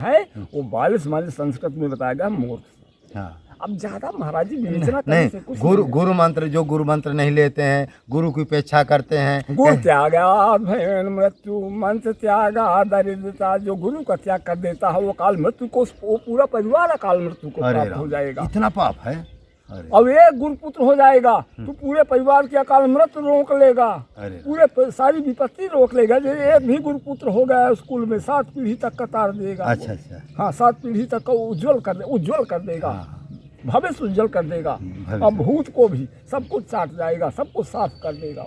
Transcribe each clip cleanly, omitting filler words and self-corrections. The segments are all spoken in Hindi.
है वो 42 माने संस्कृत में बताया गया मूर्ख। हाँ। अब ज्यादा महाराज जी विवेचना करने नहीं, से कुछ गुरु मंत्र जो गुरु मंत्र नहीं लेते हैं, गुरु की उपेक्षा करते हैं। गुरु त्यागा भयन मृत्यु, मंत्र त्यागा दरिद्रता, जो गुरु का त्याग कर देता है वो काल मृत्यु को, वो पूरा परिवार काल मृत्यु को प्राप्त हो जाएगा। इतना पाप है। अब एक गुरुपुत्र हो जाएगा तो पूरे परिवार की अकाल मृत्यु रोक लेगा, पूरे सारी विपत्ति रोक लेगा। जैसे एक भी गुरुपुत्र हो गया स्कूल में 7 पीढ़ी तक कतार देगा। अच्छा अच्छा। हाँ, 7 पीढ़ी तक का उज्जवल कर देगा, भविष्य उज्जवल कर देगा। अब भूत को भी सब कुछ चाट जाएगा, सब कुछ साफ कर देगा।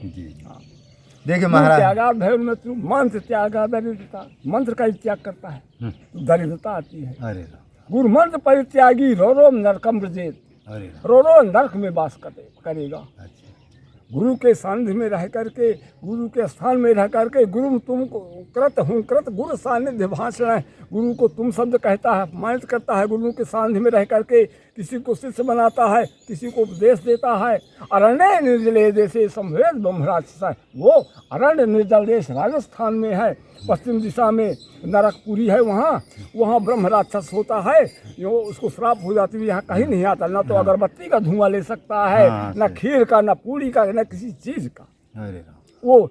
देखिए महाराज, त्यागा भय मृत्यु, मंत्र त्यागा दरिद्रता, मंत्र का ही त्याग करता है दरिद्रता आती है। अरे गुरु मंत्र परित्यागी रो नरकम ब्रजेत, रो नरक में वास करेगा। गुरु के सानिध्य में रह करके, गुरु के स्थान में रह करके, गुरु तुम कृत हूँ कृत गुरु सानिध्य भाषण है, गुरु को तुम शब्द कहता है, मानित करता है। गुरु के सानिध्य में रह करके किसी को शिष्य बनाता है, किसी को उपदेश देता है। अरण्य निर्जले देशे संवेद ब्रह्मराक्षस, वो अरण्य निर्जल देश राजस्थान में है, पश्चिम दिशा में नरकपुरी है, वहाँ ब्रह्म राक्षस होता है। यो उसको श्राप हो जाती है, यहाँ कहीं नहीं आता, ना तो अगरबत्ती का धुआं ले सकता है, ना खीर का, ना पूरी का, ना किसी चीज का। वो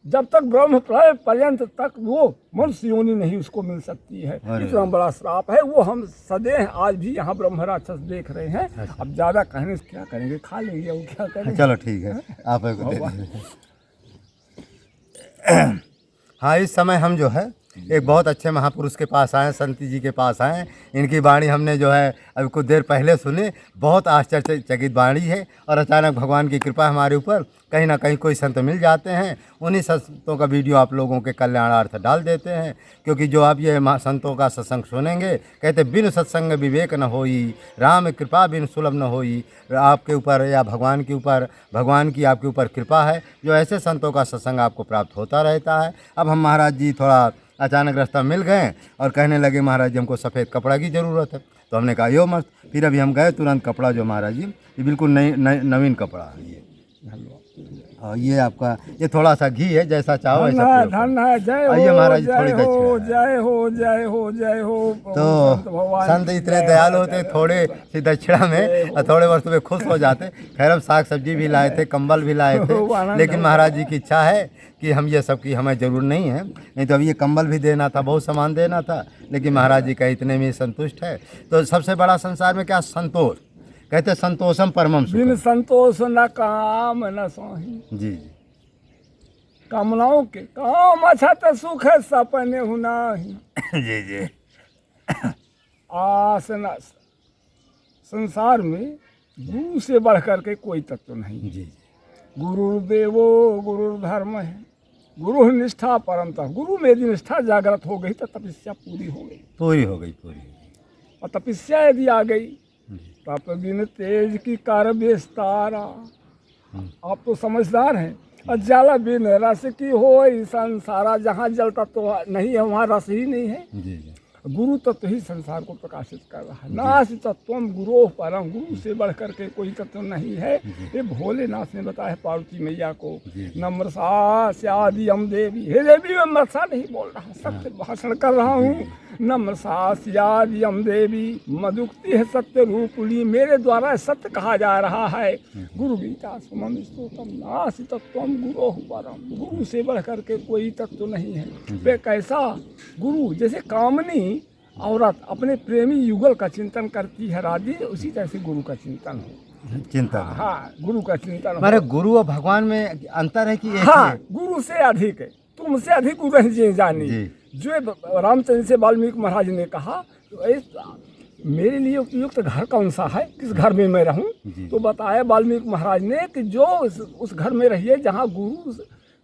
जब तक ब्रह्म प्रलय पर्यंत तक वो मनुष्य योनि नहीं उसको मिल सकती है। इतना बड़ा श्राप है। वो हम सदैव आज भी यहाँ ब्रह्म राक्षस देख रहे हैं। अब ज्यादा कहने से क्या करेंगे, खा लेंगे, वो क्या करेंगे। चलो ठीक है, आप हाँ, इस समय हम जो है एक बहुत अच्छे महापुरुष के पास आए, संत जी के पास आए। इनकी वाणी हमने जो है अभी कुछ देर पहले सुनी, बहुत आश्चर्यचकित वाणी है। और अचानक भगवान की कृपा हमारे ऊपर, कहीं ना कहीं कोई संत मिल जाते हैं, उन्हीं संतों का वीडियो आप लोगों के कल्याणार्थ डाल देते हैं। क्योंकि जो आप ये संतों का सत्संग सुनेंगे, कहते बिन सत्संग विवेक न होई, राम कृपा बिन सुलभ न होई। आपके ऊपर या भगवान के ऊपर, भगवान की आपके ऊपर कृपा है, जो ऐसे संतों का सत्संग आपको प्राप्त होता रहता है। अब हम महाराज जी थोड़ा अचानक रास्ता मिल गए और कहने लगे महाराज जी हमको सफ़ेद कपड़ा की ज़रूरत है। तो हमने कहा यो मस्त। फिर अभी हम गए, तुरंत कपड़ा जो महाराज जी ये बिल्कुल नवीन कपड़ा है ये। और ये आपका ये थोड़ा सा घी है, जैसा चाहो ऐसा धन है। जय हो, आइए महाराज थोड़ी जय हो, जय हो, जय हो, जय हो। तो संत इतने दयालु होते, थोड़े सी दक्षिणा में और थोड़े वस्तु में खुश हो जाते। खैर हम साग सब्जी भी लाए थे, कंबल भी लाए थे, लेकिन महाराज जी की इच्छा है कि हम ये सब की हमें ज़रूर नहीं है। नहीं तो अब ये कंबल भी देना था, बहुत सामान देना था, लेकिन महाराज जी का इतने में संतुष्ट है। तो सबसे बड़ा संसार में क्या संतोष, कहते संतोषम परमम सुखम। बिन संतोष न काम न सोही। जी। कामनाओं के काम अच्छा तो सुख है सपने हुना ही। जी जी। आसना संसार में गुरु से बढ़ करके कोई तत्व नहीं। जी। गुरुदेवो गुरुधर्म है, गुरु निष्ठा परम तप। गुरु में यदि निष्ठा जागृत हो गई तो तपस्या पूरी हो गई। और तपस्या यदि आ गई, तप बिन तेज की कर विस्तारा। आप तो समझदार हैं। और जल बिन रस की हो संसारा, जहाँ जलता तो नहीं है वहाँ रस ही नहीं है। जी। गुरु तत्व ही संसार को प्रकाशित कर रहा है। नास्ति तत्वम गुरो परम, गुरु से बढ़ करके कोई तत्व नहीं है। ये भोलेनाथ ने बताया पार्वती मैया को, नम्रसा स्यादियम देवी। हे देवी, मैं मरसा नहीं बोल रहा, सत्य भाषण कर रहा हूँ। नम्रसा स्यादियम देवी, मधुक्ति है सत्य रूपली, मेरे द्वारा सत्य कहा जा रहा है। गुरु गीता सुमन स्तोतम, नास्ति तत्वम गुरो परम, गुरु से बढ़ करके कोई तत्व नहीं है। वे कैसा गुरु, जैसे कामनी औरत अपने प्रेमी युगल का चिंतन करती है राजी, उसी तरह से गुरु का चिंतन हो। हाँ, गुरु का चिंतन हो। मेरे गुरु और भगवान में अंतर है कि एक हाँ, गुरु से अधिक है, तुमसे अधिक गुरु जी जानी। जो रामचंद्र से वाल्मीकि महाराज ने कहा, मेरे लिए उपयुक्त घर कौन सा है, किस घर में मैं रहूं। तो बताया वाल्मीकि महाराज ने कि जो उस घर में रहिए जहाँ गुरु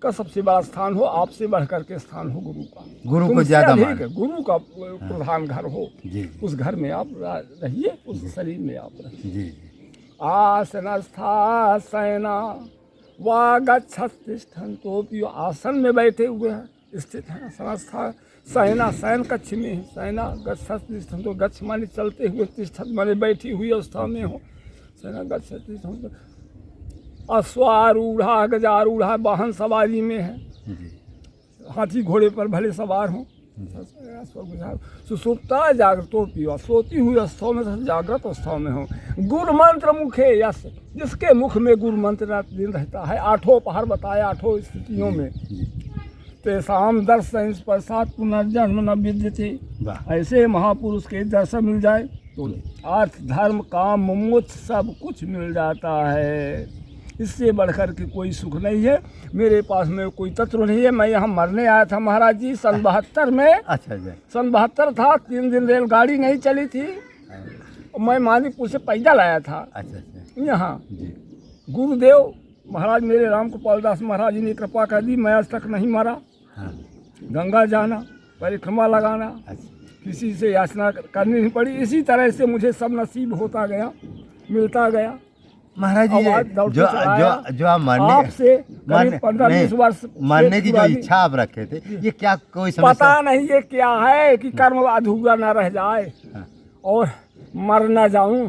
का सबसे बड़ा स्थान हो, आपसे बढ़ करके स्थान हो गुरु का। गुरु को ज्यादा मान, गुरु का प्रधान घर हो, उस घर में आप रहिए, उस शरीर में आप रहिए। आसनस्था शयना वा गच्छतिष्ठन्तो, आसन में बैठे हुए हैं, स्थित हैं। आसनस्था शयना, शयन कक्ष में है। शयना गच्छतिष्ठन्तो, गच्छ माने चलते हुए, तिष्ठत माने बैठी हुई अवस्था में हो। शयना गच्छतिष्ठन्तो। अश्वारूढ़ा गजारूढ़ा, वाहन सवारी में है, हाथी घोड़े पर भले सवार हों, सुसुप्ता जागृतो पीवा, सोती हुई अवस्थाओं में तथा जागृत अवस्थाओं में हो। गुरु मंत्र मुखे यस, जिसके मुख में गुरु मंत्र रात दिन रहता है। 8 पहर बताया 8 स्थितियों में। तेसाम दर्शन स्पर्शात पुनर्जन्म न विद्यते। ऐसे महापुरुष के दर्शन मिल जाए तो अर्थ धर्म काम मोक्ष सब कुछ मिल जाता है। इससे बढ़कर के कोई सुख नहीं है। मेरे पास में कोई तत्व नहीं है। मैं यहाँ मरने आया था महाराज जी सन 72 में। अच्छा जी। सन 72 था, 3 दिन रेलगाड़ी नहीं चली थी। मैं मानिकपुर से पैदल आया था। अच्छा यहाँ जी। गुरुदेव महाराज मेरे राम गोपाल दास महाराज जी ने कृपा कर दी। मैं आज तक नहीं मरा। हाँ। गंगा जाना, परिक्रमा लगाना, किसी से याचना करनी नहीं पड़ी। इसी तरह से मुझे सब नसीब होता गया, मिलता गया। महाराज जी जो आप आपसे करीब 15-20 वर्ष मरने की जो इच्छा आप रखे थे, ये क्या कोई समस्या? पता नहीं ये क्या है कि कर्म अधूरा ना रह जाए और मर ना जाऊं।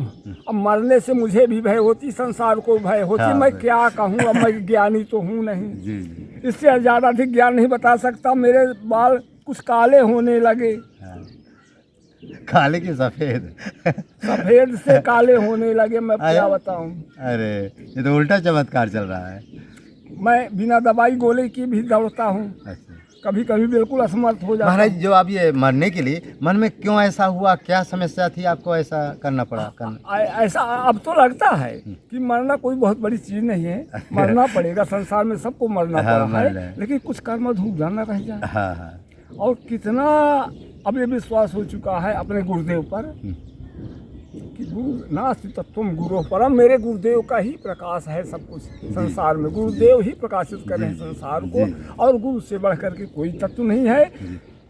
अब मरने से मुझे भी भय होती, संसार को भय होती। हाँ, मैं क्या कहूँ, अब मैं ज्ञानी तो हूँ नहीं। जी जी। इससे ज़्यादा अधिक ज्ञान नहीं बता सकता। मेरे बाल कुछ काले होने लगे। हाँ। काले की सफ़ेद? सफ़ेद से काले होने लगे। मैं क्या बताऊं। अरे ये तो उल्टा चमत्कार चल रहा है। मैं बिना दवाई गोले की भी दौड़ता हूँ। अच्छा। कभी कभी बिल्कुल असमर्थ हो जाता महाराज जो आप ये मरने के लिए मन में क्यों ऐसा हुआ, क्या समस्या थी आपको ऐसा करना पड़ा? ऐसा अब तो लगता है कि मरना कोई बहुत बड़ी चीज़ नहीं है। मरना पड़ेगा, संसार में सबको मरना पड़ा है, लेकिन कुछ कर्म अधूरा ना रह जाए। हाँ हाँ। और कितना अब ये विश्वास हो चुका है अपने गुरुदेव पर कि गुरु नास्ति तत्वम गुरु परम। मेरे गुरुदेव का ही प्रकाश है सब कुछ संसार में। गुरुदेव ही प्रकाशित कर रहे हैं संसार को, और गुरु से बढ़कर के कोई तत्व नहीं है।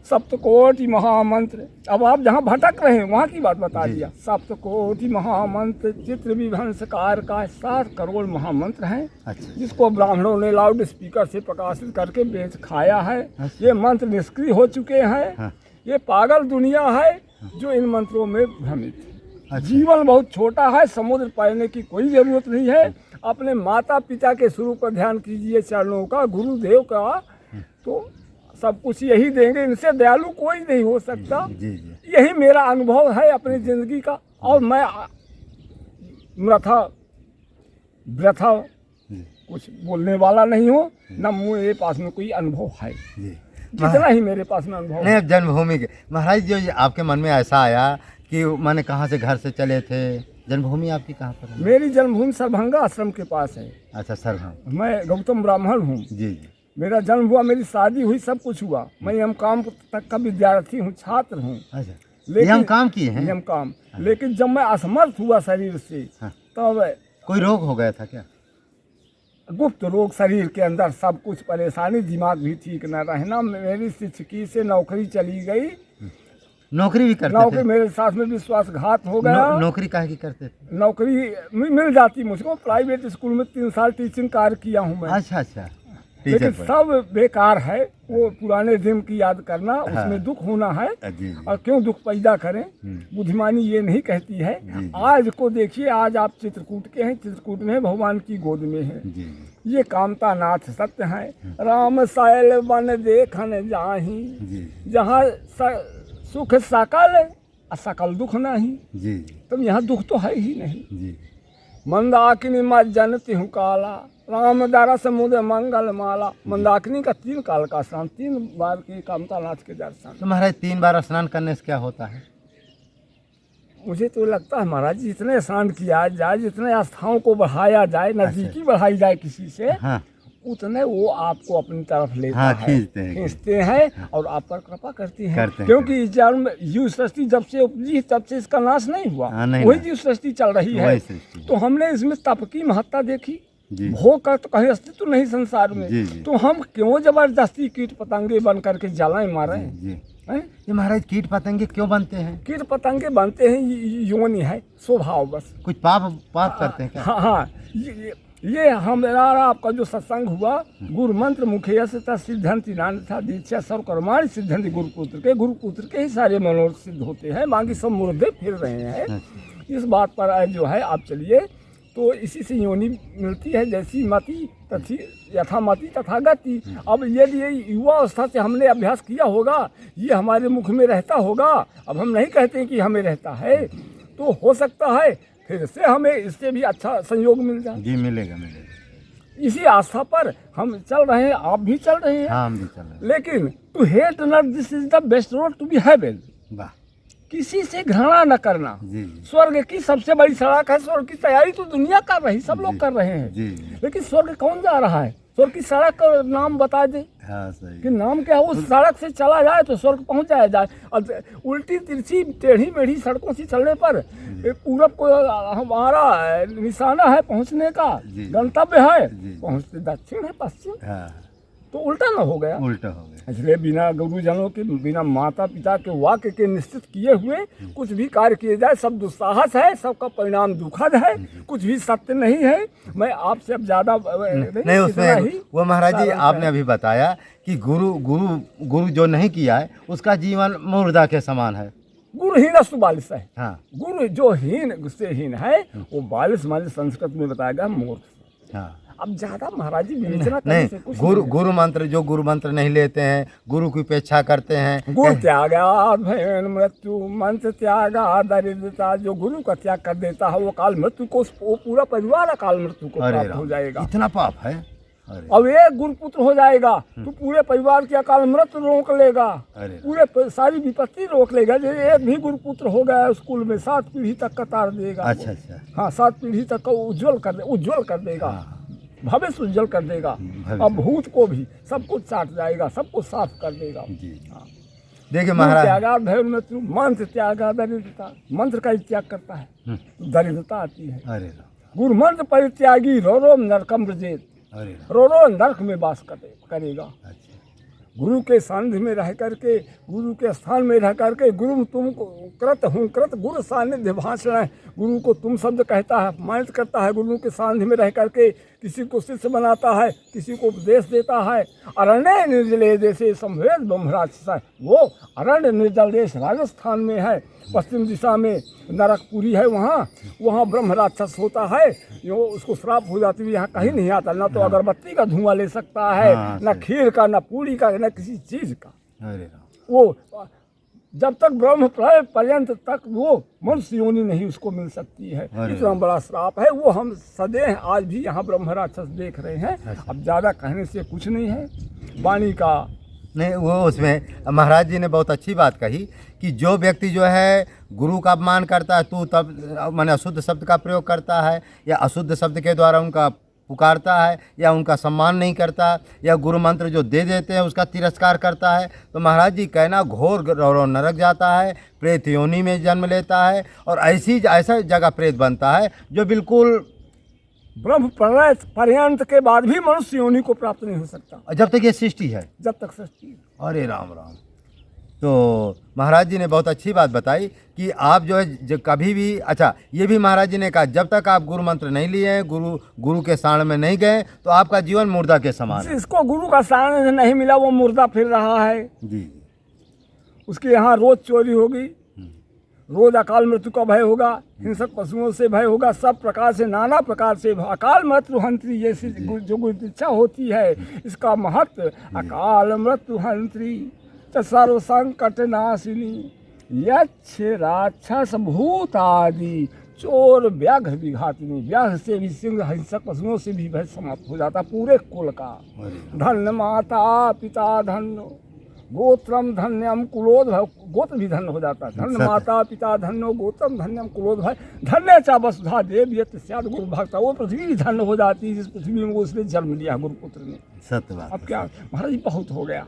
सप्तकोटि महामंत्र, अब आप जहाँ भटक रहे हैं वहाँ की बात बता दिया। सप्तकोटि महामंत्र चित्र विभंसकार का 7 करोड़ महामंत्र हैं। अच्छा। जिसको ब्राह्मणों ने लाउड स्पीकर से प्रकाशित करके बेच खाया है। ये मंत्र निष्क्रिय हो चुके हैं। ये पागल दुनिया है जो इन मंत्रों में भ्रमित है। जीवन बहुत छोटा है, समुद्र पाने की कोई जरूरत नहीं है। अपने माता पिता के स्वरूप पर ध्यान कीजिए, चरणों का, गुरुदेव का, तो सब कुछ यही देंगे। इनसे दयालु कोई नहीं हो सकता। जी जी। यही मेरा अनुभव है अपनी जिंदगी का। और मैं व्यथा कुछ बोलने वाला नहीं हूँ, न मेरे पास में कोई अनुभव है। जितना ही मेरे पास में अनुभव नहीं। अब जन्मभूमि के महाराज जो आपके मन में ऐसा आया कि मैंने कहाँ से घर से चले थे, जन्मभूमि आपकी कहाँ पर है? मेरी जन्मभूमि सरभंगा आश्रम के पास है। अच्छा सरभंगा। मैं गौतम ब्राह्मण हूँ। जी जी। मेरा जन्म हुआ, मेरी शादी हुई, सब कुछ हुआ। मैं एम.कॉम तक का विद्यार्थी हूँ, छात्र हूँ। अच्छा। लेकिन एम.कॉम किए हैं? एम.कॉम। लेकिन जब मैं असमर्थ हुआ शरीर से, तब कोई रोग हो गया था क्या? गुप्त रोग शरीर के अंदर, सब कुछ परेशानी, दिमाग भी ठीक न रहना। मेरी शिक्षकी से नौकरी चली गई। नौकरी भी करते नौकरी थे? मेरे साथ में विश्वासघात हो गया। नौकरी काहे की करते थे? नौकरी मिल जाती मुझको। प्राइवेट स्कूल में 3 साल टीचिंग कार्य किया हूँ मैं। अच्छा अच्छा। लेकिन सब बेकार है। वो पुराने दिन की याद करना, उसमें दुख होना है। और क्यों दुख पैदा करें। बुद्धिमानी ये नहीं कहती है। आज को देखिए, आज आप चित्रकूट के हैं, चित्रकूट में भगवान की गोद में है। ये कामता नाथ सत्य है। राम सायल बन देखन जाही, जहाँ सुख सकल सकल दुख नहीं। तब यहाँ दुख तो है ही नहीं। मंदाकिनी मत जनती हूँ काला, राम दारा समुद्र मंगल माला। मंदाकिनी का 3 काल का स्नान, 3 बार की कामता नाथ के दर्शन। तो महाराज 3 बार स्नान करने से क्या होता है? मुझे तो लगता है महाराज जी, जितने स्नान किया जाए, जितने आस्थाओं को बढ़ाया जाए, नजदीकी बढ़ाई जाए किसी से, उतने वो आपको अपनी तरफ लेता है, खींचते हैं और आप पर कृपा करती हैं। क्योंकि जन्म जीव सृष्टि जब से उपजी तब से इसका नाश नहीं हुआ। वही जीव सृष्टि चल रही है। तो हमने इसमें तप की महत्ता देखी। भोग का तो कहीं अस्तित्व नहीं संसार में। तो हम क्यों जबरदस्ती कीट पतंगे बन करके जलाएं मारें? ये महाराज कीट पतंगे क्यों बनते हैं? कीट पतंगे बनते हैं, योनि है, स्वभाव बस। कुछ पाप करते हैं क्या? हाँ, ये हमारा आपका जो सत्संग हुआ, गुरु मंत्र मुखिया से सिद्धंति नान्यथा दीक्षा सर्वकर्माणि सिद्धंति गुरुपुत्र के ही सारे मनोरथ सिद्ध होते हैं। बाकी सब मुर्दे फिर रहे हैं। इस बात पर जो है आप चलिए, तो इसी से योनि मिलती है, जैसी मति तथी यथा मति तथा गति। अब यदि ये युवा अवस्था से हमने अभ्यास किया होगा, ये हमारे मुख में रहता होगा, अब हम नहीं कहते कि हमें रहता है, तो हो सकता है फिर से हमें इससे भी अच्छा संयोग मिल जाए। जी मिलेगा मिलेगा। इसी आस्था पर हम चल रहे हैं, आप भी चल रहे हैं। हाँ हम भी चल रहे हैं। लेकिन to hate not, this is the best road to be heaven. वाह। किसी से घृणा न करना जी जी स्वर्ग की सबसे बड़ी सड़क है। स्वर्ग की तैयारी तो दुनिया कर रही, सब लोग कर रहे हैं, जी। लेकिन स्वर्ग कौन जा रहा है? स्वर्ग की सड़क का नाम बता दे हाँ सही। कि नाम क्या है। उस सड़क से चला जाए तो स्वर्ग पहुंच जाए। अब उल्टी तिरछी टेढ़ी मेढ़ी सड़कों से चलने पर पूरब को हमारा निशाना है पहुंचने का, जी। गंतव्य है, जी। पहुंचते दक्षिण है पश्चिम, हाँ तो उल्टा ना हो गया। उल्टा हो गया। इसलिए बिना गुरुजनों के, बिना माता पिता के वाक्य के निश्चित किए हुए कुछ भी कार्य किए जाए सब दुस्साहस है, सबका परिणाम दुखद है, कुछ भी सत्य नहीं है। मैं आपसे अब ज्यादा नहीं उसमें वो महाराज जी आपने अभी बताया कि गुरु गुरु गुरु जो नहीं किया है उसका जीवन मुर्दा के समान है। गुरुहीन अस्तु बालिश है। हाँ गुरु जो हीन से हीन है वो बालिश मालिश संस्कृत में बताया गया मूर्ख। हाँ। अब ज्यादा महाराज जी विवेचना करने से नहीं कुछ गुरु गुरु मंत्र जो गुरु मंत्र नहीं लेते हैं, गुरु की उपेक्षा करते हैं। गुरु त्यागा भयन मृत्यु, मंत्र त्यागा दरिद्रता। जो गुरु का त्याग कर देता है वो काल मृत्यु को, वो पूरा परिवार अकाल मृत्यु को प्राप्त हो जाएगा। इतना पाप है। अरे अब एक गुरुपुत्र हो जाएगा तो पूरे परिवार की अकाल मृत्यु रोक लेगा, पूरे सारी विपत्ति रोक लेगा। जो एक भी गुरुपुत्र हो गया स्कूल में 7 पीढ़ी तक का तार देगा। अच्छा अच्छा। हाँ 7 पीढ़ी तक का उज्जवल कर देगा, भविष्य उज्जवल कर देगा। अब भूत को भी सब कुछ चाट जाएगा, सब कुछ साफ कर देगा। देखिए महाराज, त्यागा भय मृत्यु, मंत्र त्यागा दरिद्रता। मंत्र का ही त्याग करता है दरिद्रता आती है। अरे गुरु मंत्र परित्यागी रो नरकम ब्रजेत। रो नरक में वास करेगा। गुरु के सानिध्य में रह करके, गुरु के स्थान में रह करके, गुरु तुम कृत हूँ कृत गुरु सानिध्य भाषण। गुरु को तुम शब्द कहता है, मानित करता है। गुरु के सानिध्य में रह करके किसी को शिष्य बनाता है, किसी को उपदेश देता है। अरण्य निर्जले देशे संवेद ब्रह्मराक्षस। वो अरण्य निर्जल देश राजस्थान में है, पश्चिम दिशा में नरकपुरी है, वहाँ ब्रह्म राक्षस होता है। यो उसको श्राप हो जाती है, यहाँ कहीं नहीं आता। ना तो अगरबत्ती का धुआं ले सकता है, ना खीर का, ना पूरी का, ना किसी चीज का। वो जब तक ब्रह्म प्रलय पर्यंत तक वो मनुष्य योनि नहीं उसको मिल सकती है। इतना बड़ा श्राप है। वो हम सदैव आज भी यहाँ ब्रह्म राक्षस देख रहे हैं। अब ज्यादा कहने से कुछ नहीं है। वाणी का नहीं, वो उसमें महाराज जी ने बहुत अच्छी बात कही कि जो व्यक्ति जो है गुरु का अपमान करता है, तू तब माने अशुद्ध शब्द का प्रयोग करता है, या अशुद्ध शब्द के द्वारा उनका पुकारता है, या उनका सम्मान नहीं करता, या गुरु मंत्र जो दे देते हैं उसका तिरस्कार करता है, तो महाराज जी कहना घोर रौरव नरक जाता है, प्रेत योनि में जन्म लेता है, और ऐसा जगह प्रेत बनता है जो बिल्कुल ब्रह्म प्रलय पर्यंत के बाद भी मनुष्य योनि को प्राप्त नहीं हो सकता, जब तक ये सृष्टि है, जब तक सृष्टि। अरे राम राम। तो महाराज जी ने बहुत अच्छी बात बताई कि आप जो है जो कभी भी, अच्छा ये भी महाराज जी ने कहा जब तक आप गुरु मंत्र नहीं लिए हैं, गुरु के साण में नहीं गए, तो आपका जीवन मुर्दा के समान है। जिसको गुरु का साण नहीं मिला वो मुर्दा फिर रहा है जी। उसके यहाँ रोज चोरी होगी, रोज अकाल मृत्यु का भय होगा, हिंसक पशुओं से भय होगा, सब प्रकार से नाना प्रकार से अकाल मृत्यु हंत्री जैसी जो गुरु दीक्षा होती है, इसका महत्व अकाल मृत्यु हंत्री सर्व संकट नाशिनी यक्ष राक्षस भूत आदि चोर व्याघ्र विघातिनी। व्याघ्र से भी, सिंह हिंसक पशुओं से भी भय समाप्त हो जाता पूरे कुल का। धन्य माता पिता धन्य, गोत्रम धन्यम कुलोद भय, गोत्र भी धन्य हो जाता। धन्य माता पिता धन्यो गोत्रम धन्यम कुलोद भय। धन्य चा वसुधा देव यत् स्यात् गुरु भक्ता। वो पृथ्वी भी धन्य हो जाती है जिस पृथ्वी में वो उसने जन्म लिया गुरुपुत्र ने। सत्य बात। अब क्या महाराज जी, बहुत हो गया।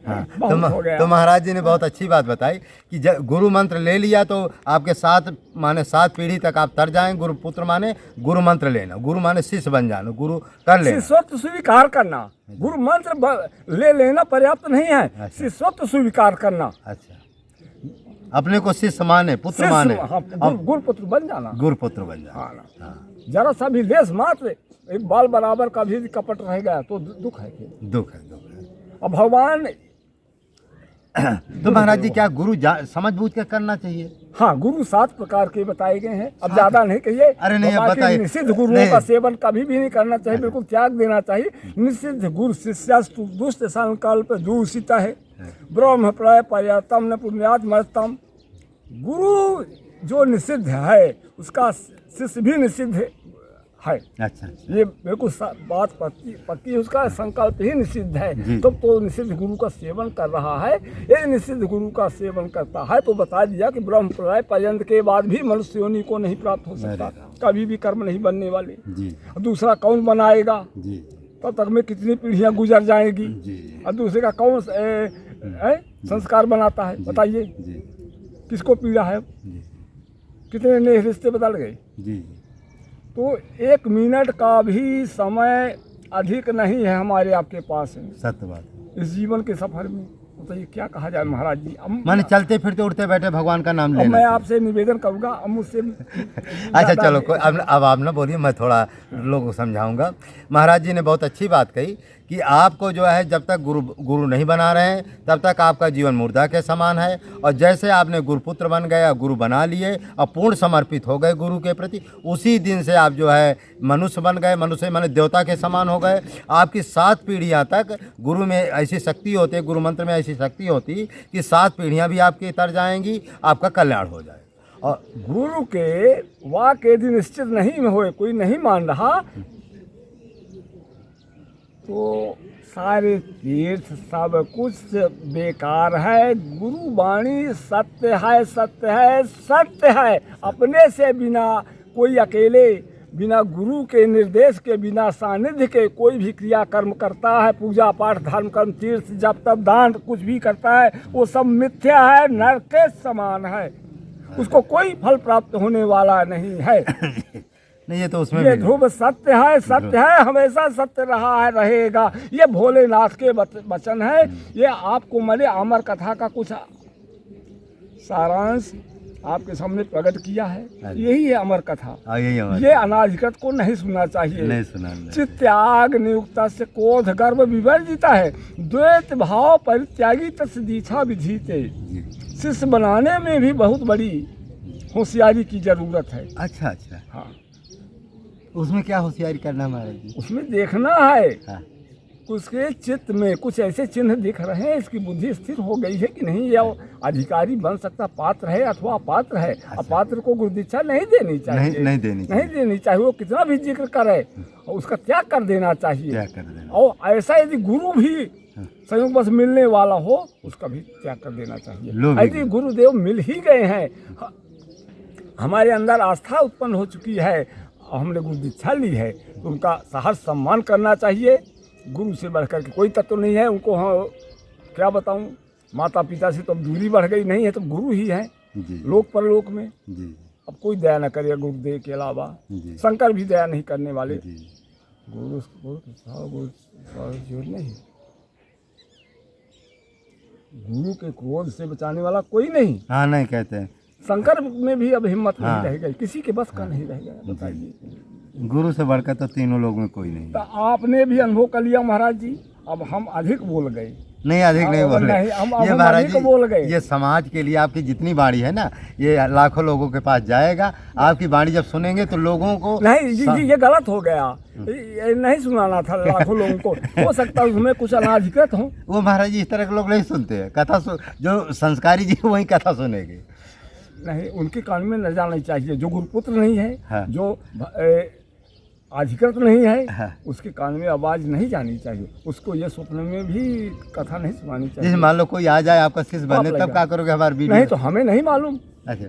हाँ, तो महाराज जी ने बहुत अच्छी बात बताई कि गुरु मंत्र ले लिया तो आपके 7 पीढ़ी तक आप तर जाएं। गुरु पुत्र माने गुरु मंत्र लेना, गुरु माने शिष्य बन जाना, गुरु कर लेना, शिष्यत्व स्वीकार करना। गुरु मंत्र ले लेना पर्याप्त नहीं है, शिष्यत्व स्वीकार करना। अच्छा, अपने को शिष्य माने, पुत्र माने, गुरुपुत्र बन जाना, गुरुपुत्र बन जाना। जरा सा भी लेस मात्र एक बाल बराबर का भी कपट रह गया तो दुख है। दुख है। अब भगवान तो महाराज जी क्या गुरु समझ बूझ कर करना चाहिए? हाँ, गुरु 7 प्रकार के बताए गए हैं। अब ज्यादा नहीं कहिए। अरे नहीं, और अब बाकी बताइए। निषिद्ध गुरुओं का सेवन कभी भी नहीं करना चाहिए, बिल्कुल त्याग देना चाहिए। निषिद्ध गुरु शिष्यास्तु दुष्ट संकल्प दूषित है, ब्रह्म प्रलय पर्यातम न पुण्यात मरतम। गुरु जो निषिद्ध है उसका शिष्य भी निषिद्ध है। अच्छा। ये बिल्कुल बात पक्की है, उसका संकल्प ही निषिद्ध है। तो निषिद्ध गुरु का सेवन कर रहा है। ये निषिद्ध गुरु का सेवन करता है तो बता दिया कि ब्रह्म प्रलय पर्यंत के बाद भी मनुष्य योनि को नहीं प्राप्त हो सकता, कभी भी कर्म नहीं बनने वाले। दूसरा कौन बनाएगा? तब तक में कितनी पीढ़ियां गुजर जाएंगी। और दूसरे का कौन संस्कार बनाता है? बताइए, किसको पीड़ा है? कितने नए रिश्ते बदल गए। तो 1 मिनट का भी समय अधिक नहीं है हमारे आपके पास है। सत्य बात। इस जीवन के सफर में बताइए क्या कहा जाए महाराज जी। माने चलते फिरते उठते बैठे भगवान का नाम लेना। मैं आपसे निवेदन करूँगा, अब मुझसे अच्छा चलो कोई अब आप ना बोलिए, मैं थोड़ा लोगों को समझाऊंगा। महाराज जी ने बहुत अच्छी बात कही कि आपको जो है जब तक गुरु नहीं बना रहे हैं तब तक आपका जीवन मुर्दा के समान है। और जैसे आपने गुरुपुत्र बन गए, गुरु बना लिए और पूर्ण समर्पित हो गए गुरु के प्रति, उसी दिन से आप जो है मनुष्य बन गए। मनुष्य माने देवता के समान हो गए। आपकी 7 पीढ़ियां तक गुरु में ऐसी शक्ति होती है, गुरु मंत्र में ऐसी शक्ति होती कि 7 पीढ़ियां भी आपकी तर जाएंगी, आपका कल्याण हो जाए। और गुरु के वाक्य यदि निश्चित नहीं हुए, कोई नहीं मान रहा, तो सारे तीर्थ सब कुछ बेकार है। गुरु वाणी सत्य है, सत्य है, सत्य है। अपने से बिना कोई अकेले, बिना गुरु के निर्देश के, बिना सानिध्य के कोई भी क्रिया कर्म करता है, पूजा पाठ धर्म कर्म तीर्थ जप तप दान कुछ भी करता है, वो सब मिथ्या है, नरक के समान है। उसको कोई फल प्राप्त होने वाला नहीं है। नहीं, ये तो उसमें ये ध्रुव सत्य है, सत्य है, हमेशा सत्य रहा है, रहेगा। ये भोलेनाथ के वचन है। ये आपको मैंने अमर कथा का कुछ सारांश आपके सामने प्रकट किया है। यही है अमर कथा। ये अनाधिकृत को नहीं सुनना चाहिए। नहीं सुना। चित्त त्याग नियुक्त से क्रोध गर्व विवर्जिता है, द्वैत भाव परित्यागी तस् दीक्षा विधीते। शिष्य बनाने में भी बहुत बड़ी होशियारी की जरूरत है। अच्छा। हाँ, उसमें क्या होशियारी करना महाराज जी? उसमें देखना है। हाँ। उसके चित्त में कुछ ऐसे चिन्ह दिख रहे हैं, इसकी बुद्धि स्थिर हो गई है कि नहीं, या अधिकारी बन सकता, पात्र है अथवा अपात्र है। अपात्र को गुरु दीक्षा नहीं देनी चाहिए। नहीं देनी चाहिए। वो कितना भी जिक्र करे और उसका त्याग कर देना चाहिए। और ऐसा यदि गुरु भी संयोग बस मिलने वाला हो, उसका भी त्याग कर देना चाहिए। यदि गुरुदेव मिल ही गए हैं, हमारे अंदर आस्था उत्पन्न हो चुकी है, हमने गुरु दीक्षा ली है, तो उनका सहर्ष सम्मान करना चाहिए। गुरु से बढ़कर के कोई तत्व नहीं है। उनको हाँ क्या बताऊं, माता पिता से तो अब दूरी बढ़ गई, नहीं है तो गुरु ही है लोक परलोक में। अब कोई दया न करे गुरुदेव के अलावा। शंकर भी दया नहीं करने वाले। गुरु नहीं, गुरु के क्रोध से बचाने वाला कोई नहीं। हाँ, नहीं कहते हैं। शंकर में भी अब हिम्मत नहीं रह गई, किसी के बस का नहीं रह गया। बताइए, गुरु से बढ़कर तो तीनों लोग में कोई नहीं। तो आपने भी अनुभव कर लिया महाराज जी। अब हम अधिक बोल गए। नहीं, अधिक नहीं बोल रहे। ये महाराज जी बोल गए। ये समाज के लिए आपकी जितनी वाणी है ना, ये लाखों लोगों के पास जाएगा। आपकी वाणी जब सुनेंगे तो लोगों को नहीं जी, ये गलत हो गया। ये नहीं सुनाना था लाखों लोगों को। हो सकता है उसमें कुछ अनाधिकृत हो। वो महाराज जी इस तरह के लोग नहीं सुनते हैं कथा। जो संस्कारी जी वही कथा सुनेंगे। नहीं, उनके कान में न जाना चाहिए। जो गुरुपुत्र नहीं है, हाँ। जो अधिकृत नहीं है, हाँ। उसके कान में आवाज नहीं जानी चाहिए। उसको ये स्वप्न में भी कथा नहीं सुनानी चाहिए। जैसे मान लो कोई आ जाए आपका शिष्य बनने, तब क्या करोगे हमारे वीडियो? नहीं तो हमें नहीं मालूम। अच्छा,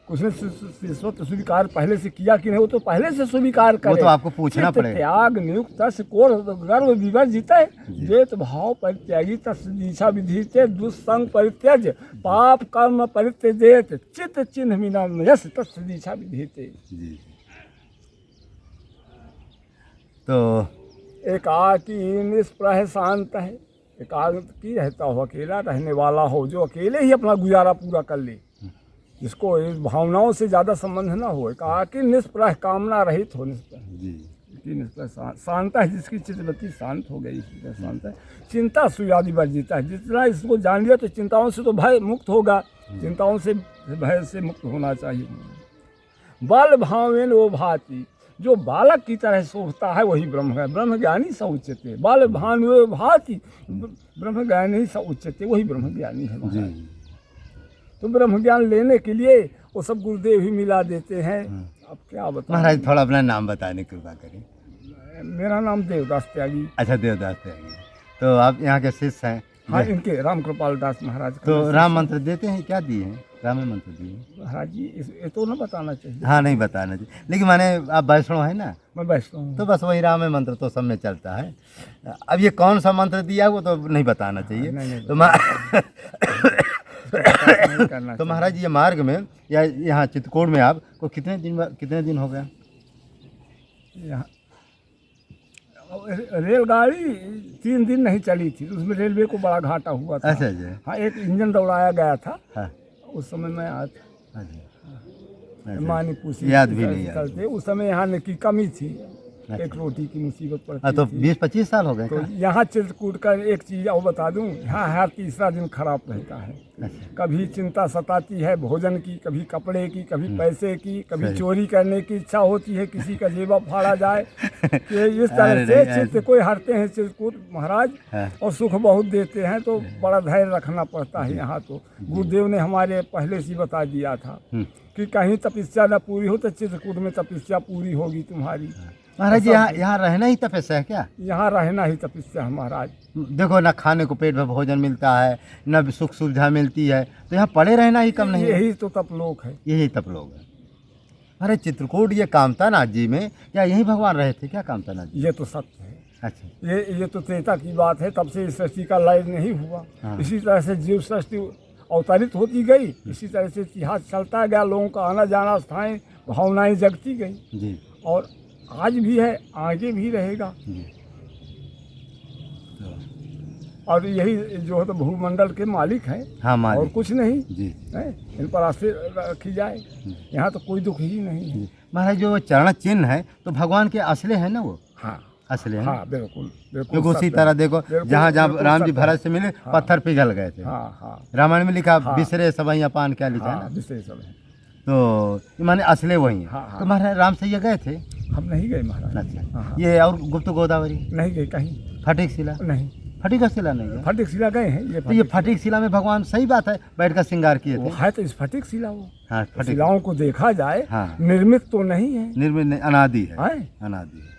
उसने शिष्यत्व स्वीकार पहले से किया कि नहीं, वो तो पहले से स्वीकार करे। वो तो आपको पूछना पड़ेगा। त्याग नियुक्त गर्व विवर्जित है, द्वैत भाव परित्यागी तस् दीक्षा विधीते, दुस्संग परित्यज पाप कर्म परित्यजेत, चित्त चिन्ह विनम्र यश तस् दीक्षा विधीते। तो एकाकी निष्प्रह शांत है। एकाकी रहता हो, अकेला रहने वाला हो, जो अकेले ही अपना गुजारा पूरा कर ले, जिसको इस भावनाओं से ज़्यादा संबंध ना हो। एकाकी निष्प्रह, कामना रहित हो, की निष्ठा शांता है जिसकी चित्तवृत्ति शांत हो गई, शांत है। चिंता सुयादि वर्जिता है, जितना इसको जान लिया तो चिंताओं से तो भय मुक्त होगा, चिंताओं से भय से मुक्त होना चाहिए। बाल भावेन वो भाति, जो बालक की तरह सोचता है वही ब्रह्म है। ब्रह्म ज्ञानी स उच्चते, बाल भान वो भाति, ब्रह्म ज्ञानी स उच्चते, वही ब्रह्म ज्ञानी है महाराज। तो ब्रह्म ज्ञान लेने के लिए वो सब गुरुदेव ही मिला देते हैं। अब क्या बताऊं महाराज, थोड़ा अपना नाम बताने की कृपा करें। मेरा नाम देवदास त्यागी। अच्छा, देवदास त्यागी। तो आप यहाँ के शिष्य हैं? हाँ, इनके राम कृपाल दास महाराज का। तो राम मंत्र देते हैं? क्या दिए हैं? राम मंत्र दिए महाराज जी, ये तो ना बताना चाहिए। हाँ, नहीं बताना चाहिए, लेकिन माने आप वैष्णव है ना, मैं वैष्णव हूँ, तो बस वही राम मंत्र तो सब में चलता है। अब ये कौन सा मंत्र दिया वो तो नहीं बताना चाहिए। नहीं तो नहीं करना तो महाराज ये मार्ग में या यहाँ चित्रकूट में आपको कितने दिन हो गया? यहाँ रेलगाड़ी 3 दिन नहीं चली थी, उसमें रेलवे को बड़ा घाटा हुआ था। अच्छा अच्छा। हाँ, एक इंजन दौड़ाया गया था। हाँ, उस समय मैं आया था। अच्छा। मानी पूछी याद भी नहीं चलते उस समय यहाँ ने की कमी थी, एक रोटी की मुसीबत पड़ती तो थी। 20-25 साल हो गए तो क्या? यहाँ चित्रकूट का एक चीज़ और बता दूँ, यहाँ हर तीसरा दिन खराब रहता है। कभी चिंता सताती है भोजन की, कभी कपड़े की, कभी पैसे की, कभी चोरी करने की इच्छा होती है, किसी का जेबा फाड़ा जाए। कि इस तरह से चित्त को हरते हैं चित्रकूट महाराज, और सुख बहुत देते हैं। तो बड़ा धैर्य रखना पड़ता है यहाँ। तो गुरुदेव ने हमारे पहले से बता दिया था कि कहीं तपस्या न पूरी हो तो चित्रकूट में तपस्या पूरी होगी तुम्हारी। महाराज, यहाँ रहना ही तपस्या है क्या? यहाँ रहना ही तपस्या है महाराज। देखो, ना खाने को पेट भर भोजन मिलता है, न सुख सुविधा मिलती है, तो यहाँ पड़े रहना ही कम नहीं है। यही तो तपलोक है। यही तपलोक है। अरे चित्रकूट ये कामतानाथ जी में क्या यही भगवान रहे थे क्या, कामतानाथ जी? ये तो सत्य है। अच्छा। ये तो त्रेता की बात है, तब से इस सृष्टि का लय नहीं हुआ। हाँ। इसी तरह से जीव सृष्टि अवतरित होती गई, इसी तरह से इतिहास चलता गया, लोगों का आना जाना, स्थाएं भावनाएं जगती गई, जी। और आज भी है, आगे भी रहेगा। जी। और यही जो है तो भूमंडल के मालिक हैं। हाँ, मालिक। और कुछ नहीं जी। है, इन पर आस्था रखी जाए, यहाँ तो कोई दुख ही नहीं है। महाराज, जो चरण चिन्ह है तो भगवान के असले है ना वो? हाँ, असले है। हाँ, बिल्कुल बिल्कुल। क्योंकि उसी तरह देखो, जहाँ राम जी भरत से मिले, पत्थर पिघल गए थे। हाँ हाँ, रामायण में लिखा बिसरे सबैया पान, क्या लिखा है ना? बिसरे सब है। तो माने असले वही है। हाँ, हाँ। तो महाराज राम सैया गए थे? हम नहीं गए महाराज। अच्छा। हाँ। ये और गुप्त गोदावरी नहीं गए कहीं। फटिक शिला? नहीं, फटिक शिला नहीं गए? फटिक शिला गए हैं। तो ये फटिक शिला में भगवान, सही बात है, बैठ कर श्रृंगार किए वो थे। है तो इस फटिक शिला, वो हाँ, फटिक शिलाओं को देखा जाए, हाँ। निर्मित तो नहीं है, निर्मित अनादि है। है? अनादि है।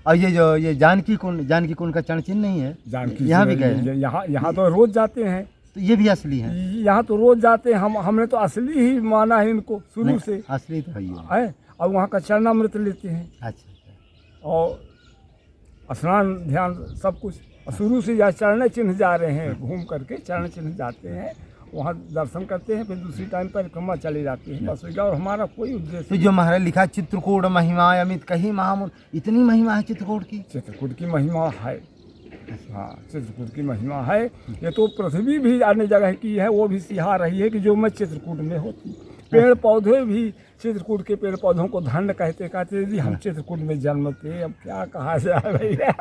और ये जानकी कुंड का चरण चिन्ह नहीं है? जानकी यहाँ भी गए हैं? यहाँ तो रोज जाते हैं। तो ये भी असली है? यहाँ तो रोज जाते हैं। हमने तो असली ही माना है इनको शुरू से, असली तो है। और वहाँ का चरणामृत लेते हैं। अच्छा। और स्नान ध्यान सब कुछ शुरू से या चरण चिन्ह जा रहे हैं, घूम करके चरण चिन्ह जाते हैं, वहाँ दर्शन करते हैं, फिर दूसरी टाइम परिक्रमा चले जाते हैं, बस हो गया। और हमारा कोई उद्देश्य। तो जो महाराज लिखा चित्रकूट महिमा अमित कहीं महामूल, इतनी महिमा है चित्रकूट की? चित्रकूट की महिमा है। हाँ, चित्रकूट की महिमा है। ये तो पृथ्वी भी अन्य जगह की है, वो भी सिहा रही है कि जो मैं चित्रकूट में होती। पेड़ पौधे भी चित्रकूट के पेड़ पौधों को धन्य कहते जी हम चित्रकूट में जन्मते। अब क्या कहा जाए भैया।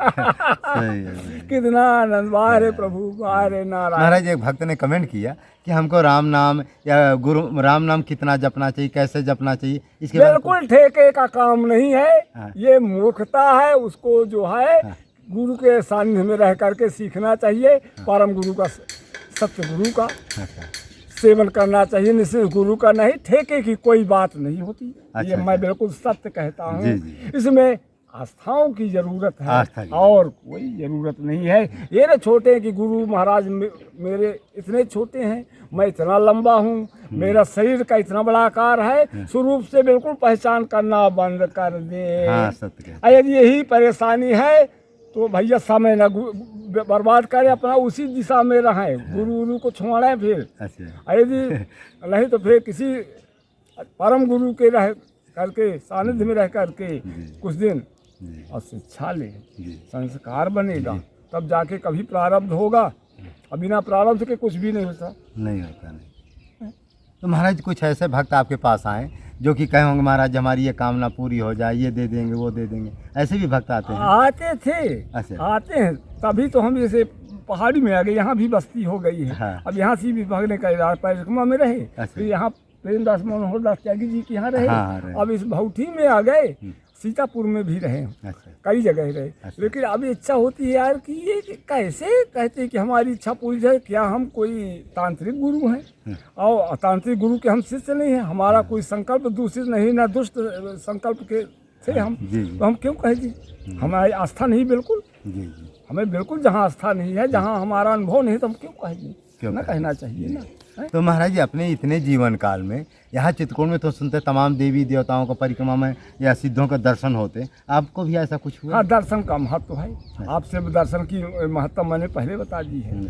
कितना आनंद, वारे प्रभु, वारे नारायण। महाराज, एक भक्त ने कमेंट किया कि हमको राम नाम या गुरु राम नाम कितना जपना चाहिए, कैसे जपना चाहिए, इसके बिल्कुल ठेके का काम नहीं है। हाँ। ये मूर्खता है। उसको जो है गुरु के सानिध्य में रह करके सीखना चाहिए। परम गुरु का, सत्य गुरु का सेवन करना चाहिए, निश्चित गुरु का नहीं। ठेके की कोई बात नहीं होती। ये मैं बिल्कुल सत्य कहता हूँ। इसमें आस्थाओं की जरूरत है और कोई जरूरत नहीं है। ये ना छोटे कि गुरु महाराज मेरे इतने छोटे हैं, मैं इतना लंबा हूँ, मेरा शरीर का इतना बड़ा आकार है, स्वरूप से बिल्कुल पहचान करना बंद कर दे। यदि यही परेशानी है तो भैया समय न बर्बाद करें, अपना उसी दिशा में रहें, गुरु को छोड़ें। फिर यदि नहीं तो फिर किसी परम गुरु के रह करके सानिध्य में रह करके कुछ दिन और शिक्षा ले, संस्कार बनेगा, तब जाके कभी प्रारब्ध होगा। और बिना प्रारब्ध के कुछ भी नहीं होता। नहीं होता। नहीं तो महाराज कुछ ऐसे भक्त आपके पास आए जो कि कहे होंगे महाराज हमारी ये कामना पूरी हो जाए, ये दे देंगे वो दे देंगे, ऐसे भी भक्त आते हैं? आते थे, अच्छा। आते हैं, तभी तो हम जैसे पहाड़ी में आ गए, यहाँ भी बस्ती हो गई है। हाँ। अब यहाँ से भी भागने का इरादा, परिक्रमा में रहे, अच्छा। फिर यहाँ प्रेमदास मनोहर दास त्यागी जी के यहाँ रहे, हाँ, रहे। अब इस भौठी में आ गए, सीतापुर में भी रहे, अच्छा। कई जगह रहे। अच्छा। लेकिन अभी इच्छा होती है यार कि ये कैसे कहते कि हमारी इच्छा पूरी जाए, क्या हम कोई तांत्रिक गुरु हैं और तांत्रिक गुरु के हम शिष्य नहीं हैं, हमारा कोई संकल्प दूषित नहीं, ना दुष्ट संकल्प के थे हम, तो हम क्यों कह दी, हमारी आस्था नहीं, बिल्कुल हमें बिल्कुल जहाँ आस्था नहीं है, जहाँ हमारा अनुभव नहीं, तो हम क्यों कह दें, क्यों ना कहना चाहिए ना। तो महाराज जी अपने इतने जीवन काल में यहाँ चित्रकूट में तो सुनते तमाम देवी देवताओं का परिक्रमा में या सिद्धों का दर्शन होते, आपको भी ऐसा कुछ हुआ? हाँ, दर्शन का महत्व है, आपसे दर्शन की महत्व मैंने पहले बता दी है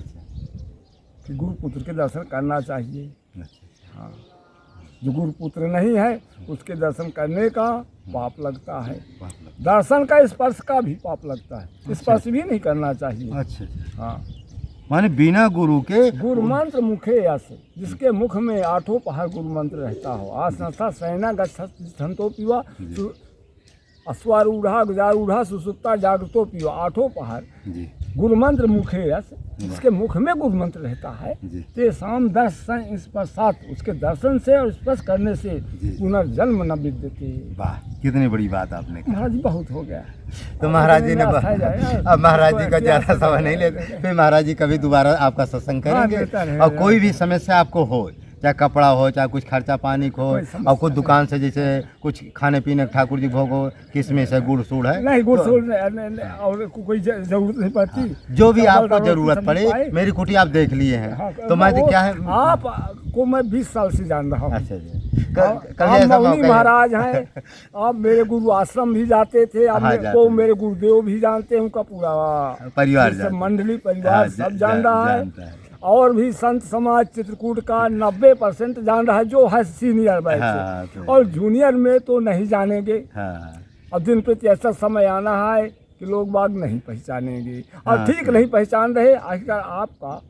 कि गुरुपुत्र के दर्शन करना चाहिए। हाँ, जो गुरुपुत्र नहीं है उसके दर्शन करने का पाप लगता है, दर्शन का स्पर्श का भी पाप लगता है, स्पर्श भी नहीं करना चाहिए। अच्छा। हाँ, माने बिना गुरु के गुरु मंत्र मुखे यस, जिसके मुख में 8 पहर गुरु मंत्र रहता हो, आसनस्था शयना गच्छन्तो पीवा, अश्वारूढ़ा गजारूढ़ा सुसुप्ता जागृतो पीवा, 8 पहर गुरु मंत्र मुखे यस, जिसके मुख में गुरु मंत्र रहता है, ते शाम दर्शन स्पर्शात, उसके दर्शन से और स्पर्श करने से पुनर्जन्म न विद्यते। वाह, कितनी बड़ी बात आपने कही। महाराज जी बहुत हो गया। तो महाराज जी ने अब महाराज जी का ज़्यादा समय नहीं लेते, फिर महाराज जी कभी दोबारा आपका सत्संग करेंगे, और कोई भी समस्या आपको हो, चाहे कपड़ा हो, चाहे कुछ खर्चा पानी हो, और कुछ दुकान से जैसे कुछ खाने पीने ठाकुर जी भोग हो, किसमें से गुड़ सूड़ है, नहीं गुड़ सूड़ और कोई जरूरत नहीं पड़ती, जो भी आपको जरूरत पड़े, मेरी कुटी आप देख लिए हैं। तो मैं क्या है, आपको मैं 20 साल से जान रहा हूँ। अच्छा जी, आप मौनी महाराज हैं, आप मेरे गुरु आश्रम भी जाते थे, आप को मेरे गुरुदेव भी जानते हैं, उनका पूरा परिवार मंडली परिवार सब जान रहा है, और भी संत समाज चित्रकूट का 90% जान रहा है, जो है सीनियर बैच से, और जूनियर में तो नहीं जानेंगे। अब दिन प्रति ऐसा समय आना है कि लोग बाग नहीं पहचानेंगे, और ठीक नहीं पहचान रहे, आखिरकार आपका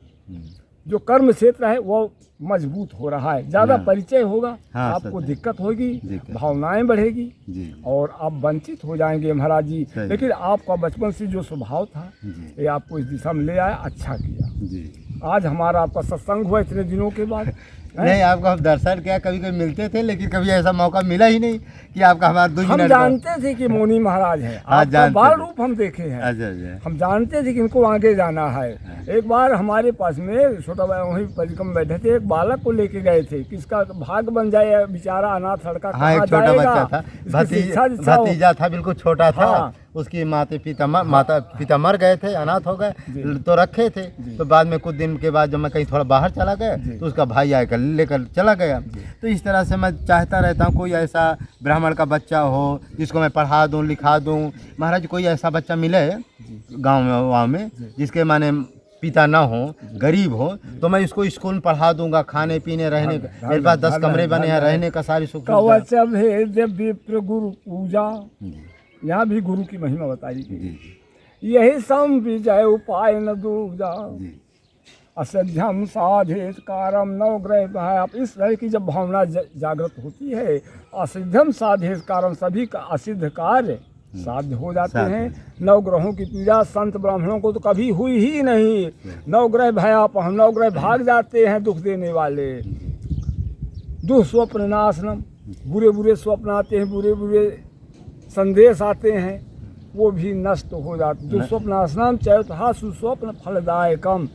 जो कर्म क्षेत्र है वो मजबूत हो रहा है, ज़्यादा परिचय होगा, आपको दिक्कत होगी, भावनाएं बढ़ेगी, और आप वंचित हो जाएंगे महाराज जी। लेकिन आपका बचपन से जो स्वभाव था ये आपको इस दिशा में ले आया, अच्छा किया। आज हमारा आपका सत्संग हुआ इतने दिनों के बाद। नहीं, आपका हम दर्शन क्या कभी कभी मिलते थे, लेकिन कभी ऐसा मौका मिला ही नहीं कि आपका हमारा 2 मिनट। हम जानते थे कि मौनी महाराज है, आपका बाल रूप हम देखे हैं। अच्छा। हम जानते थे कि इनको आगे जाना है। एक बार हमारे पास में छोटा भाई वहीं परिक्रम बैठे थे, एक बालक को लेके गए थे कि इसका भाग बन जाए, बेचारा अनाथ लड़का कहाँ एक छोटा बच्चा था, भतीजा था, बिल्कुल छोटा था, उसकी माता पिता मर गए थे, अनाथ हो गए, तो रखे थे। तो बाद में कुछ दिन के बाद जब मैं कहीं थोड़ा बाहर चला गया तो उसका भाई आकर लेकर चला गया। तो इस तरह से मैं चाहता रहता हूँ कोई ऐसा ब्राह्मण का बच्चा हो जिसको मैं पढ़ा दूँ लिखा दूँ। महाराज कोई ऐसा बच्चा मिले गाँव में जिसके माने पिता ना हो, गरीब हो, तो मैं इसको स्कूल में पढ़ा दूंगा, खाने पीने रहने, मेरे पास 10 कमरे बने हैं, रहने का सारी सुख। गुरु पूजा, यहाँ भी गुरु की महिमा बताई गई, यही सम विजय उपाय न दूजा, असिध्यम साधेत कारम नवग्रह भाई। आप इस तरह की जब भावना जागृत होती है, असिध्यम साधेत कारम, सभी का असिद्ध कार्य साध्य हो जाते हैं। 9 ग्रहों की पूजा संत ब्राह्मणों को तो कभी हुई ही नहीं। 9 ग्रह भयाप, हम 9 ग्रह भाग जाते हैं दुख देने वाले। दुःस्वप्न नाशनम, बुरे बुरे स्वप्न आते हैं, बुरे बुरे संदेश आते हैं, वो भी नष्ट हो जाते। दुःस्वप्नाशनम चैतहा सुस्वप्न फलदायकम,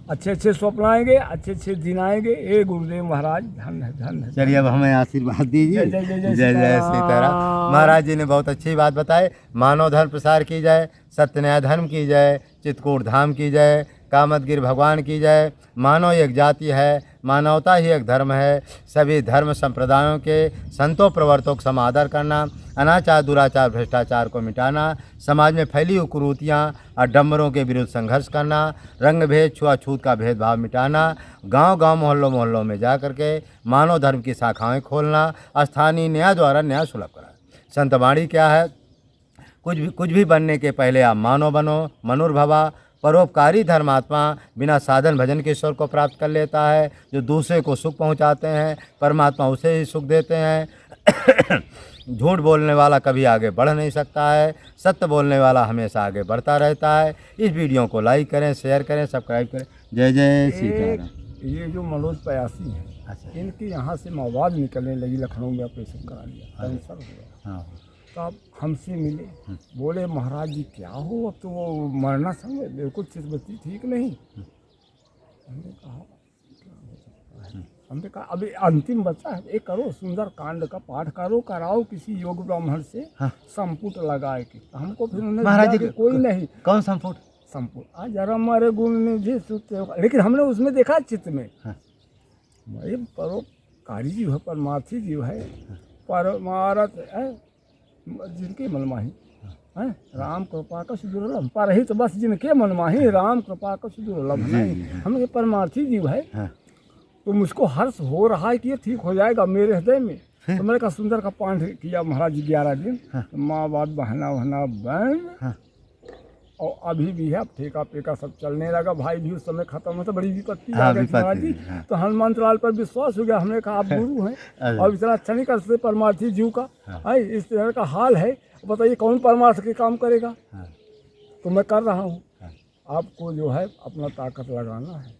अच्छे अच्छे स्वप्न आएंगे, अच्छे अच्छे दिन आएंगे। ए गुरुदेव महाराज, धन है धन है। चलिए अब हमें आशीर्वाद दीजिए। जय जय सीताराम। महाराज जी ने बहुत अच्छी बात बताई। मानव धर्म प्रसार की जाए, सत्य न्याय धर्म की जाए, चित्रकूट धाम की जाए, कामतगिर भगवान की जाए। मानव एक जाति है, मानवता ही एक धर्म है। सभी धर्म संप्रदायों के संतों प्रवर्तकों का समादर करना, अनाचार दुराचार भ्रष्टाचार को मिटाना, समाज में फैली हुई कुरीतियाँ और डम्बरों के विरुद्ध संघर्ष करना, रंग भेद छुआछूत का भेदभाव मिटाना, गांव-गांव मोहल्लों में जा कर के मानव धर्म की शाखाएं खोलना, स्थानीय न्याय द्वारा न्याय सुलभ कराना। संतवाणी क्या है? कुछ भी बनने के पहले आप मानव बनो, मनुर्भवा, परोपकारी धर्मात्मा बिना साधन भजन के ईश्वर को प्राप्त कर लेता है। जो दूसरे को सुख पहुंचाते हैं परमात्मा उसे ही सुख देते हैं। झूठ बोलने वाला कभी आगे बढ़ नहीं सकता है, सत्य बोलने वाला हमेशा आगे बढ़ता रहता है। इस वीडियो को लाइक करें, शेयर करें, सब्सक्राइब करें। जय जय सीताराम। ये जो मनोज पयासी हैं, अच्छा। इनकी यहाँ से मवाद निकलने लगी, लखनऊ में ऑपरेशन करा लिया, कैंसर हो गया। हाँ तो आप हमसे मिले, बोले महाराज जी क्या हो, अब तो वो मरना समय बिल्कुल चितबत्ती ठीक नहीं। हमने कहा क्या हो सकता है? हमने कहा अभी अंतिम बचा है, एक करो सुंदर कांड का पाठ करो, कराओ किसी योग ब्राह्मण से संपुट लगाए के। हमको फिर उन्होंने महाराज जी दिया कि कोई नहीं, कौन संपुट? संपुट आ जरा हमारे गुण निधि सुते, लेकिन हमने उसमें देखा चित्त में भाई परोपकारी जीव है, परमार्थी जीव है, परमारथ है, जिनके मनमाही है, राम कृपा का सुदुर्लभ परहित बस जिनके मनमाही, राम कृपा का सुदुर्लभ नहीं। हम ये परमार्थी जीव है। तो मुझको हर्ष हो रहा है कि ये ठीक हो जाएगा मेरे हृदय में। तो मैंने कहा सुंदर का पाठ किया महाराज जी 11 दिन, माँ बाप बहना वहना बहन, और अभी भी है, अब ठेका पेका सब चलने लगा। भाई भी उस समय खत्म होता, बड़ी विपत्ति आ गई महाराज जी। तो हनुमान लाल पर विश्वास हो गया। हमने कहा आप गुरु हैं और इतना अच्छा नहीं करते परमार्थी जीव का, है इस तरह का हाल है, बताइए कौन परमार्थ के काम करेगा। तो मैं कर रहा हूँ, आपको जो है अपना ताकत लगाना है,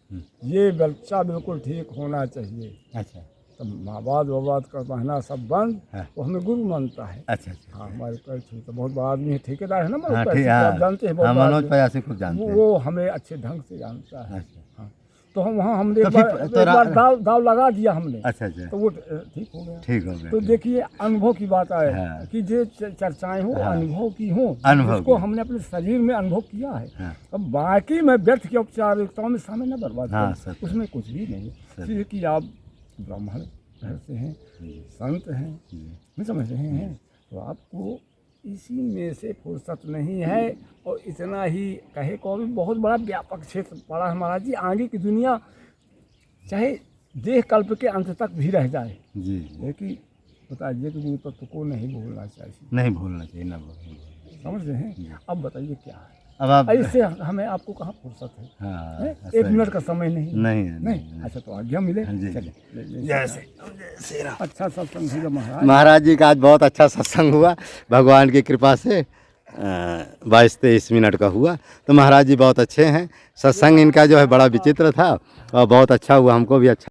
ये बच्चा बिल्कुल ठीक होना चाहिए। अच्छा। तो माँ बात का बहना सब बंद, वो हमें गुरु मानता है। अच्छा अच्छा। हाँ, हमारे पैर छूते बहुत बड़ा आदमी है, ठेकेदार है ना मनोज हाँ, पयासी, ठीक, आप हाँ। जानते हैं, बहुत हाँ, बड़ा मनोज आदमी। पयासी को जानते हैं। वो हमें अच्छे ढंग से जानता है। अच्छा। हाँ, तो हम वहाँ हमने तो एक फिर- बार तो एक बार दाव लगा दिया हमने। अच्छा अच्छा। तो वो ठीक हो गया। ठीक हो गया। तो देखिए अनुभव की बात आए हाँ। कि जो चर्चाएं हो अनुभव की हो, अनुभव जिसको की। हमने अपने शरीर में अनुभव किया है। हाँ। अब बाकी में व्यर्थ की औपचारिकताओं में समय न बर्बाद हाँ, करें, सत्य। उसमें कुछ भी नहीं। इसलिए कि आप ब्राह्मण घर से हैं, संत हैं, नहीं समझ रहे हैं, तो आपको इसी में से फुर्सत नहीं है। और इतना ही कहे को भी बहुत बड़ा व्यापक क्षेत्र पड़ा है महाराज जी। आगे की दुनिया चाहे देह कल्प के अंत तक भी रह जाए, जी। लेकिन बताइए कि गुरु तत्व को नहीं भूलना चाहिए। नहीं भूलना चाहिए, ना भूलना। समझ रहे हैं? अब बताइए क्या है, अब आप इससे हमें आपको कहाँ फुर्सत है? हाँ, हैं? ऐसा एक ही। मिनट का समय नहीं नहीं नहीं। अच्छा, तो आज्ञा मिले। हाँ जी। चलिए। जैसे अच्छा सत्संग होगा महाराज। महाराज जी का आज बहुत अच्छा सत्संग हुआ भगवान की कृपा से। 22-23 मिनट का हुआ। तो महाराज जी बहुत अच्छे हैं। सत्संग इनका जो है बड़ा विचित्र था और बहुत अच्छा हुआ, हमको भी अच्छा